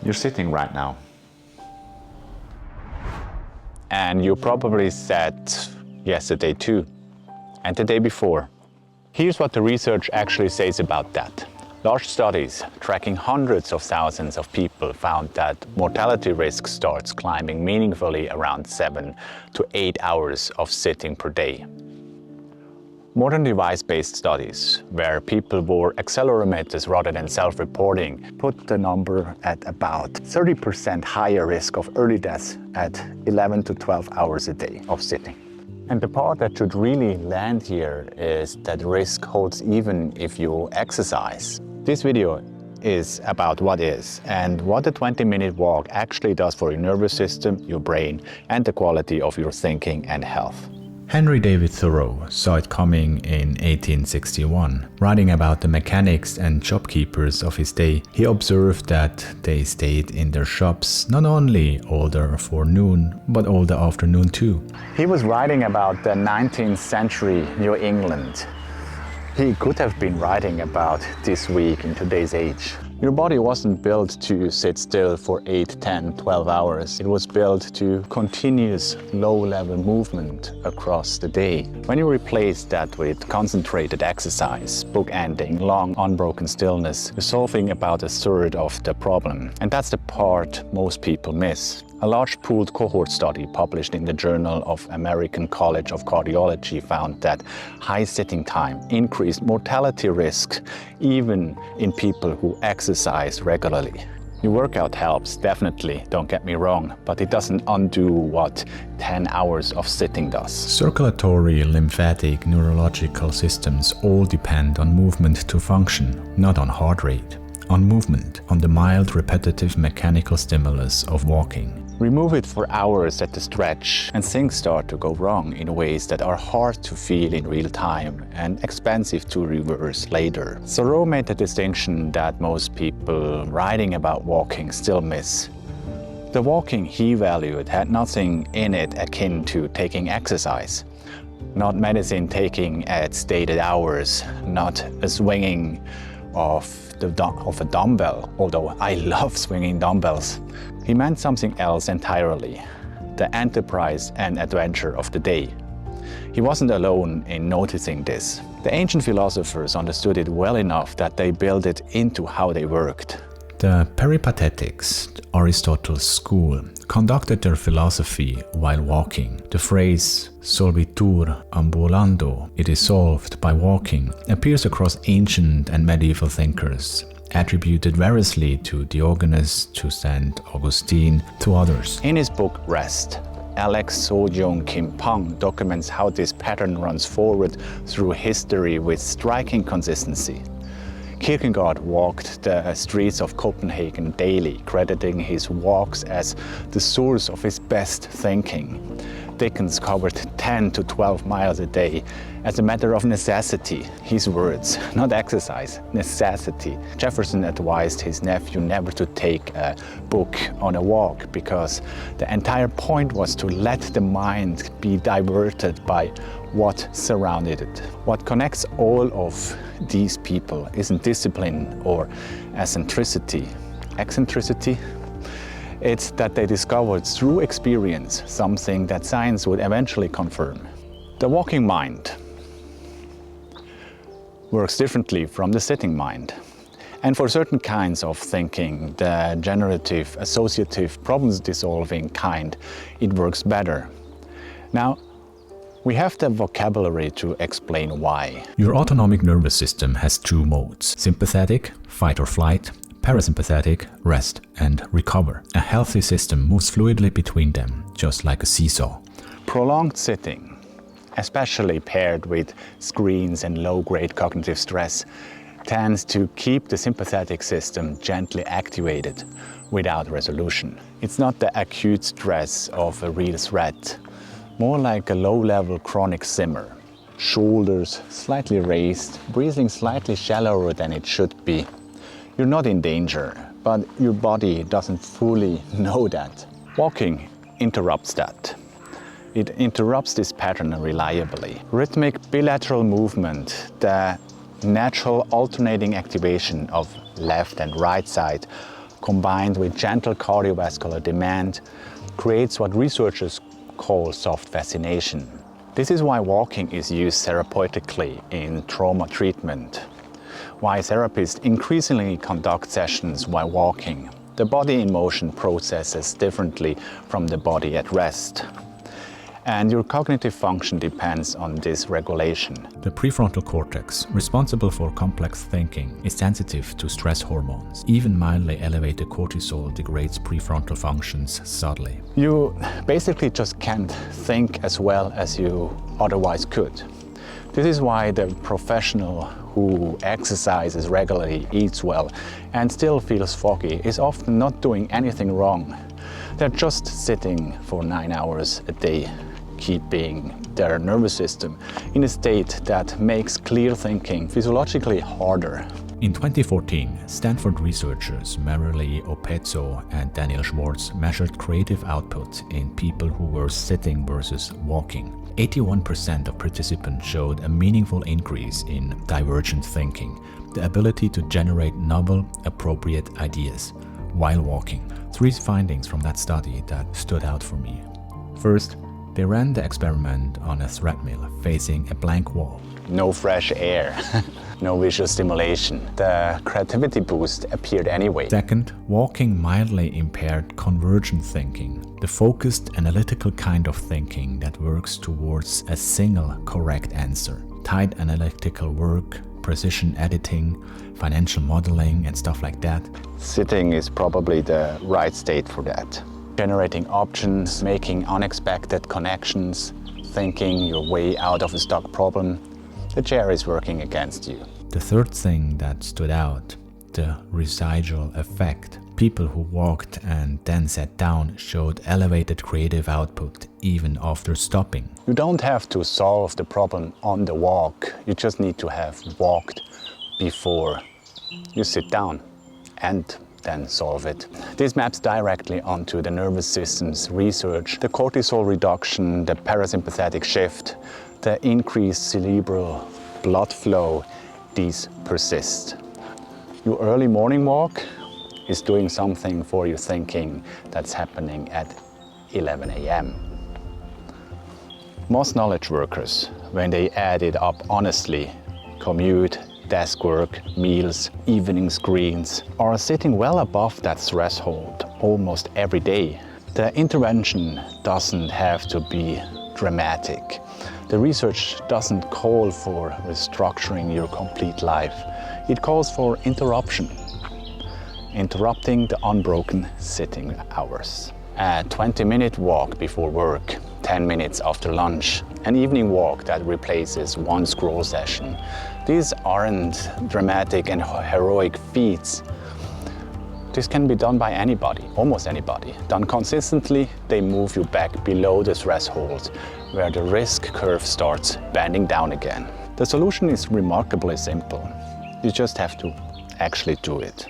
You're sitting right now. And you probably sat yesterday too, and the day before. Here's what the research actually says about that. Large studies tracking hundreds of thousands of people found that mortality risk starts climbing meaningfully around 7 to 8 hours of sitting per day. Modern device-based studies, where people wore accelerometers rather than self-reporting, put the number at about 30% higher risk of early deaths at 11 to 12 hours a day of sitting. And the part that should really land here is that risk holds even if you exercise. This video is about what is and what a 20-minute walk actually does for your nervous system, your brain, and the quality of your thinking and health. Henry David Thoreau saw it coming in 1861. Writing about the mechanics and shopkeepers of his day, he observed that they stayed in their shops not only all the forenoon, but all the afternoon too. He was writing about the 19th century New England. He could have been writing about this week in today's age. Your body wasn't built to sit still for 8, 10, 12 hours. It was built to continuous low-level movement across the day. When you replace that with concentrated exercise, bookending, long, unbroken stillness, you're solving about a third of the problem. And that's the part most people miss. A large pooled cohort study published in the Journal of American College of Cardiology found that high sitting time increased mortality risk even in people who exercise regularly. Your workout helps, definitely, don't get me wrong, but it doesn't undo what 10 hours of sitting does. Circulatory, lymphatic, neurological systems all depend on movement to function, not on heart rate. On movement, on the mild repetitive mechanical stimulus of walking. Remove it for hours at the stretch and things start to go wrong in ways that are hard to feel in real time and expensive to reverse later. Thoreau made the distinction that most people writing about walking still miss. The walking he valued had nothing in it akin to taking exercise. Not medicine taking at stated hours, not a swinging of a dumbbell, although I love swinging dumbbells. He meant something else entirely, the enterprise and adventure of the day. He wasn't alone in noticing this. The ancient philosophers understood it well enough that they built it into how they worked. The Peripatetics, Aristotle's school, conducted their philosophy while walking. The phrase solvitur ambulando, it is solved by walking, appears across ancient and medieval thinkers, attributed variously to Diogenes, to St. Augustine, to others. In his book Rest, Alex So-Jung Kim Pang documents how this pattern runs forward through history with striking consistency. Kierkegaard walked the streets of Copenhagen daily, crediting his walks as the source of his best thinking. Dickens covered 10 to 12 miles a day as a matter of necessity. His words, not exercise, necessity. Jefferson advised his nephew never to take a book on a walk because the entire point was to let the mind be diverted by what surrounded it. What connects all of these people isn't discipline or eccentricity. Eccentricity? It's that they discovered through experience something that science would eventually confirm. The walking mind works differently from the sitting mind. And for certain kinds of thinking, the generative, associative, problem-dissolving kind, it works better. Now, we have the vocabulary to explain why. Your autonomic nervous system has two modes: sympathetic, fight or flight, parasympathetic, rest and recover. A healthy system moves fluidly between them, just like a seesaw. Prolonged sitting, especially paired with screens and low-grade cognitive stress, tends to keep the sympathetic system gently activated without resolution. It's not the acute stress of a real threat, more like a low-level chronic simmer. Shoulders slightly raised, breathing slightly shallower than it should be. You're not in danger, but your body doesn't fully know that. Walking interrupts that. It interrupts this pattern reliably. Rhythmic bilateral movement, the natural alternating activation of left and right side, combined with gentle cardiovascular demand, creates what researchers call soft fascination. This is why walking is used therapeutically in trauma treatment, why therapists increasingly conduct sessions while walking. The body in motion processes differently from the body at rest, and your cognitive function depends on this regulation. The prefrontal cortex, responsible for complex thinking, is sensitive to stress hormones. Even mildly elevated cortisol degrades prefrontal functions subtly. You basically just can't think as well as you otherwise could. This is why the professional who exercises regularly, eats well, and still feels foggy is often not doing anything wrong. They're just sitting for 9 hours a day, keeping their nervous system in a state that makes clear thinking physiologically harder. In 2014, Stanford researchers Marilee Opezzo and Daniel Schwartz measured creative output in people who were sitting versus walking. 81% of participants showed a meaningful increase in divergent thinking, the ability to generate novel, appropriate ideas while walking. 3 findings from that study that stood out for me. First, they ran the experiment on a treadmill facing a blank wall. No fresh air, no visual stimulation. The creativity boost appeared anyway. Second, walking mildly impaired convergent thinking, the focused analytical kind of thinking that works towards a single correct answer. Tight analytical work, precision editing, financial modeling and stuff like that. Sitting is probably the right state for that. Generating options, making unexpected connections, thinking your way out of a stuck problem. The chair is working against you. The third thing that stood out, the residual effect. People who walked and then sat down showed elevated creative output even after stopping. You don't have to solve the problem on the walk. You just need to have walked before you sit down and then solve it. This maps directly onto the nervous system's research. The cortisol reduction, the parasympathetic shift, the increased cerebral blood flow, these persist. Your early morning walk is doing something for your thinking that's happening at 11 a.m. Most knowledge workers, when they add it up honestly, commute, desk work, meals, evening screens, are sitting well above that threshold almost every day. The intervention doesn't have to be dramatic. The research doesn't call for restructuring your complete life. It calls for interruption. Interrupting the unbroken sitting hours. A 20-minute walk before work, 10 minutes after lunch, an evening walk that replaces one scroll session. These aren't dramatic and heroic feats. This can be done by anybody, almost anybody. Done consistently, they move you back below the threshold, where the risk curve starts bending down again. The solution is remarkably simple. You just have to actually do it.